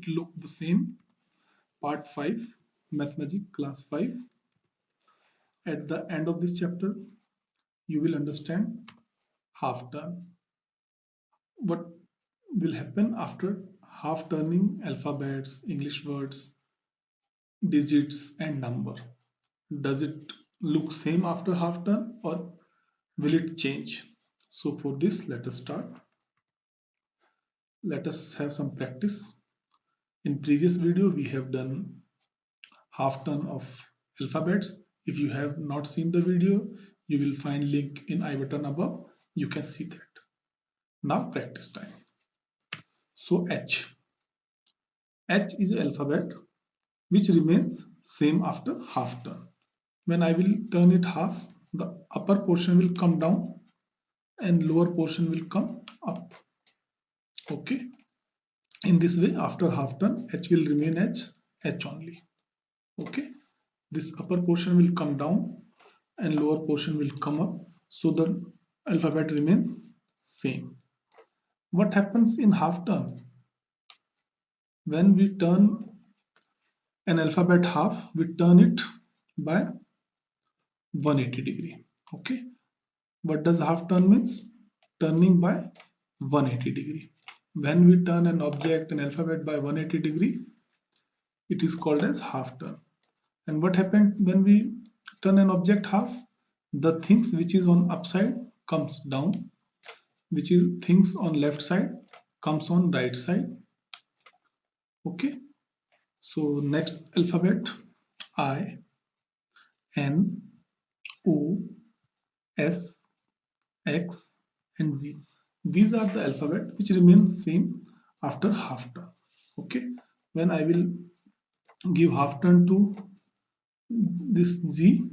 it look the same. Part 5, Mathemagic Class 5. At the end of this chapter, you will understand half turn. What will happen after half turning alphabets, English words, digits and number? Does it look same after half turn or will it change? So for this, let us start. Let us have some practice. In previous video, we have done half turn of alphabets. If you have not seen the video, you will find link in I button above. You can see that. Now practice time. So H. H is an alphabet which remains same after half turn. When I will turn it half, the upper portion will come down and lower portion will come up. Okay. In this way, after half turn, H will remain as H only. Okay. This upper portion will come down and lower portion will come up. So the alphabet remain same. What happens in half turn? When we turn an alphabet half, we turn it by 180 degree. Okay. What does half turn means? Turning by 180 degree. When we turn an object, an alphabet by 180 degree, it is called as half turn. And what happened when we turn an object half? The things which is on upside comes down, which is things on left side comes on right side. Okay. So next alphabet, I, N, O, S, X and Z. These are the alphabet which remain same after half turn. Okay. When I will give half turn to this Z,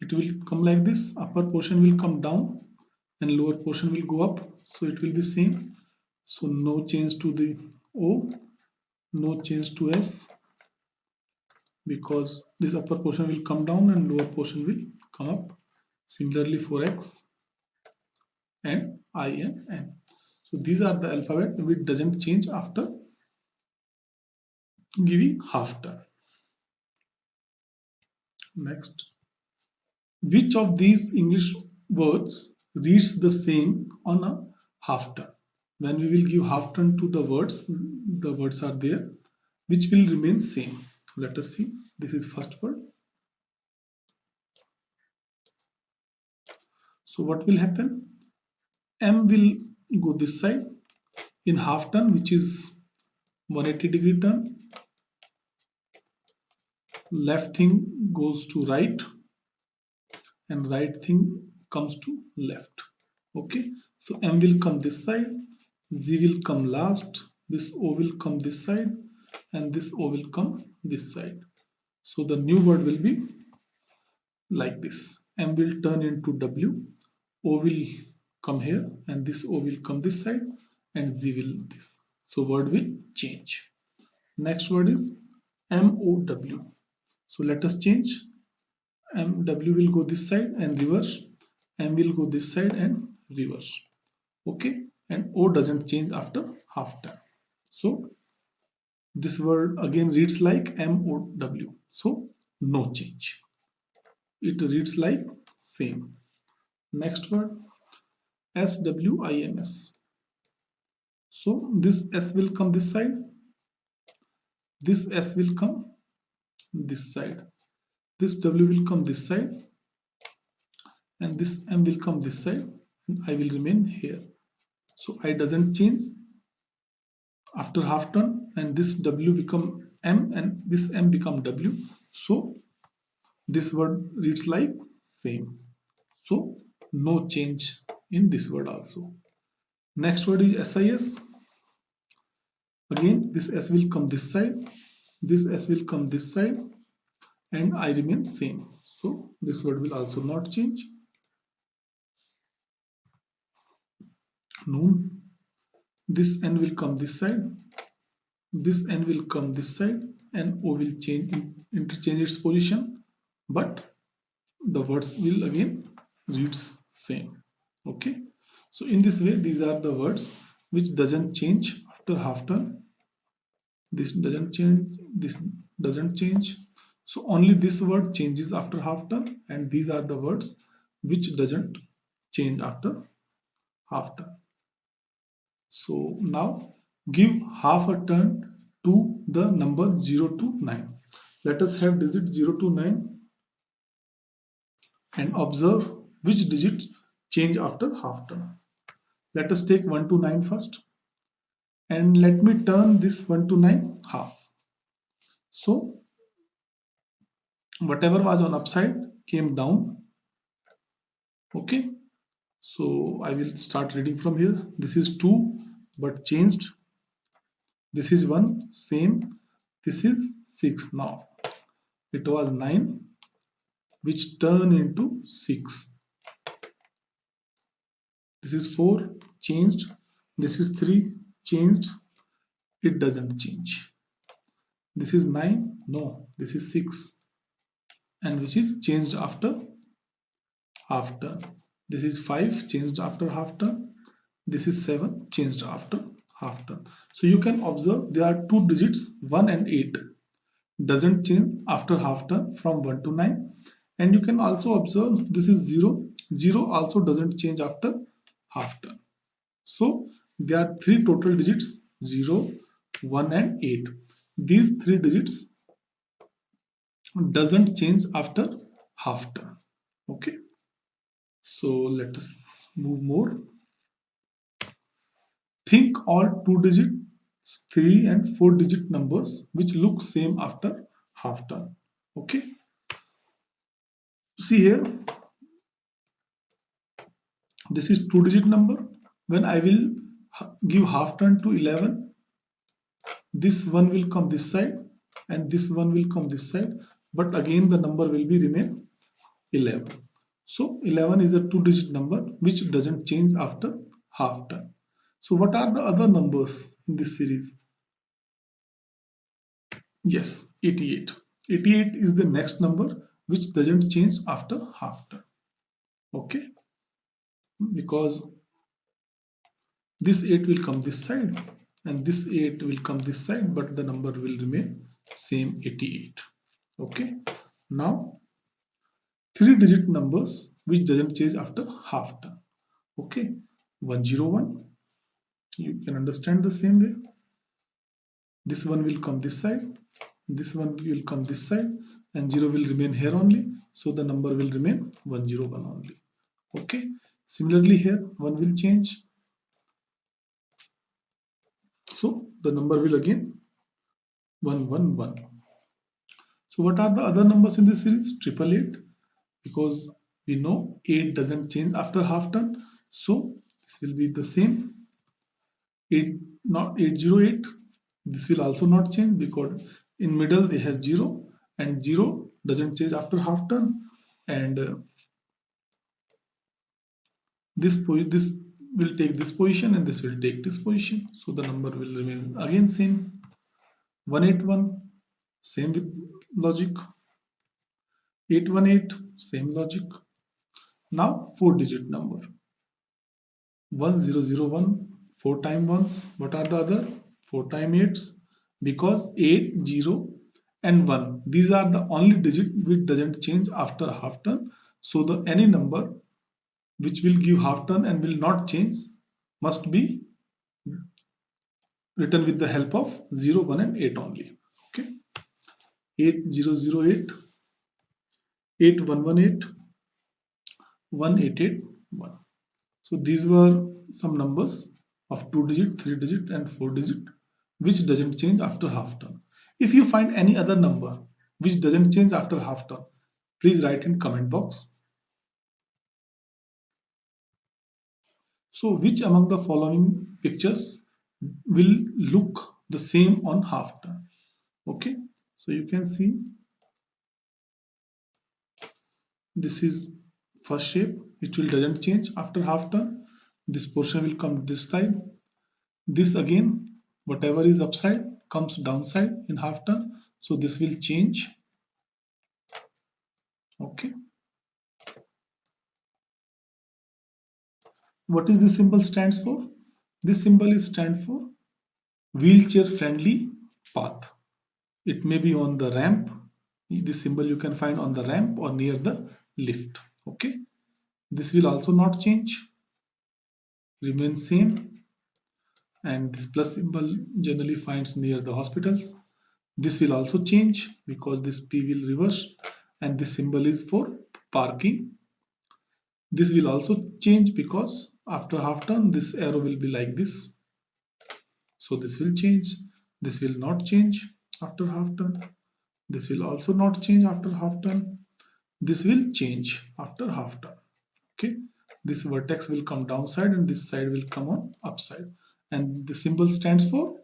it will come like this. Upper portion will come down and lower portion will go up. So it will be same. So no change to the O, no change to S, because this upper portion will come down and lower portion will come up. Similarly for X and I and N. So these are the alphabet which doesn't change after giving half turn. Next, which of these English words reads the same on a half turn? When we will give half turn to the words are there which will remain same. Let us see. This is first word. So what will happen? M will go this side in half turn, which is 180 degree turn. Left thing goes to right and right thing comes to left. Okay, so M will come this side, Z will come last, this O will come this side and this O will come this side. So the new word will be like this. M will turn into W, O will come here and this O will come this side and Z will this. So word will change. Next word is MOW. So let us change. MW will go this side and reverse. M will go this side and reverse. Okay, and O doesn't change after half turn. So this word again reads like MOW. So no change. It reads like same. Next word SWIMS. So this S will come this side. This S will come this side. This W will come this side. And this M will come this side. And I will remain here. So I doesn't change after half turn, and this W become M and this M become W. So this word reads like same. So no change in this word also. Next word is SIS. Again this S will come this side, this S will come this side and I remain same. So this word will also not change. Noon. This N will come this side, this N will come this side and O will interchange its position, but the words will again reads same. Okay, so in this way these are the words which doesn't change after half turn. this doesn't change, this doesn't change. So only this word changes after half turn, and these are the words which doesn't change after half turn. So now give half a turn to the number 0 to 9. Let us have digit 0 to 9 and observe which digits change after half turn. Let us take 1 to 9 first, and let me turn this 1 to 9 half. So whatever was on upside came down. Okay, so I will start reading from here. This is 2 but changed. This is 1, same. This is 6 now. It was 9 which turn into 6. This is 4, changed. This is 3, changed. It doesn't change. This is 9, no, this is 6, and which is changed after half turn. This is 5, changed after half turn. This is 7, changed after half turn. So you can observe there are two digits 1 and 8 doesn't change after half turn from 1 to 9, and you can also observe this is 0, 0 also doesn't change after half turn. So there are three total digits 0, 1 and 8. These three digits doesn't change after half turn. Okay, so let us move more. Think all two digit, 3 and 4 digit numbers which look same after half turn. Okay, see here, this is two digit number. When I will give half turn to 11, this one will come this side and this one will come this side, but again the number will be remain 11. So 11 is a two digit number which doesn't change after half turn. So what are the other numbers in this series? Yes, 88. 88 is the next number which doesn't change after half turn. Okay, because this 8 will come this side and this 8 will come this side, but the number will remain same 88. Okay, now three digit numbers which doesn't change after half turn. Okay, 101, you can understand the same way. This one will come this side, this one will come this side, and 0 will remain here only, so the number will remain 101 only. Okay, similarly here 1 will change, so the number will again 111. So what are the other numbers in this series? 888, because we know 8 doesn't change after half turn, so this will be the same. 8, not 808, this will also not change because in middle they have 0 and 0 doesn't change after half turn, and this will take this position and this will take this position, so the number will remain again same. 181, same with logic. 818, same logic. Now four digit number 1001, 4 time ones. What are the other? 4 time eights, because 8, 0 and 1, these are the only digit which doesn't change after half turn. So the any number which will give half turn and will not change must be written with the help of 0, 1 and 8 only. Okay, 8008, 8118, 1881. So these were some numbers of 2 digit, 3 digit and 4 digit which doesn't change after half turn. If you find any other number which doesn't change after half turn, please write in comment box. So which among the following pictures will look the same on half turn? Okay, so you can see this is first shape, it will doesn't change after half turn. This portion will come this side. This again, whatever is upside comes downside in half turn, so this will change. Okay, what is this symbol stands for? This symbol is stand for wheelchair friendly path. It may be on the ramp. This symbol you can find on the ramp or near the lift. Okay. This will also not change, remain same. And this plus symbol generally finds near the hospitals. This will also change because this P will reverse, and this symbol is for parking. This will also change because after half turn this arrow will be like this. So this will change. This will not change after half turn. This will also not change after half turn. This will change after half turn. Okay. This vertex will come downside and this side will come on upside. And the symbol stands for,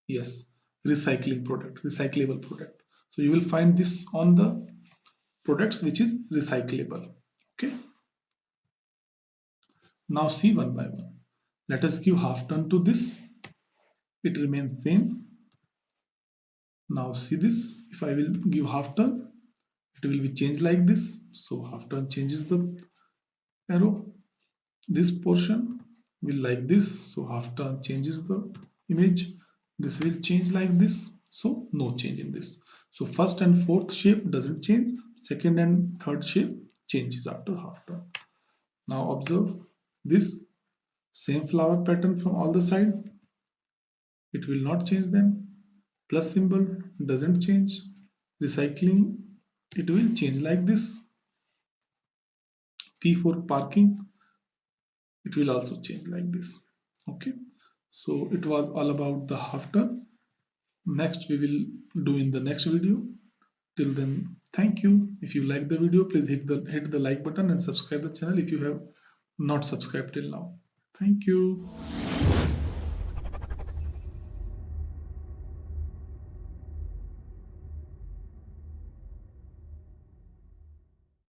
yes, recycling product, recyclable product. So you will find this on the products which is recyclable. Okay. Now see one by one. Let us give half turn to this. It remains same. Now see this. If I will give half turn, it will be changed like this. So half turn changes the arrow. This portion will like this. So half turn changes the image. This will change like this. So no change in this. So first and fourth shape doesn't change. Second and third shape changes after half turn. Now observe this same flower pattern from all the side. It will not change them. Plus symbol doesn't change. Recycling, it will change like this. P for parking, it will also change like this. Okay, so it was all about the half turn. Next we will do in the next video. Till then, thank you. If you like the video, please hit the like button and subscribe the channel if you have not subscribed till now. Thank you.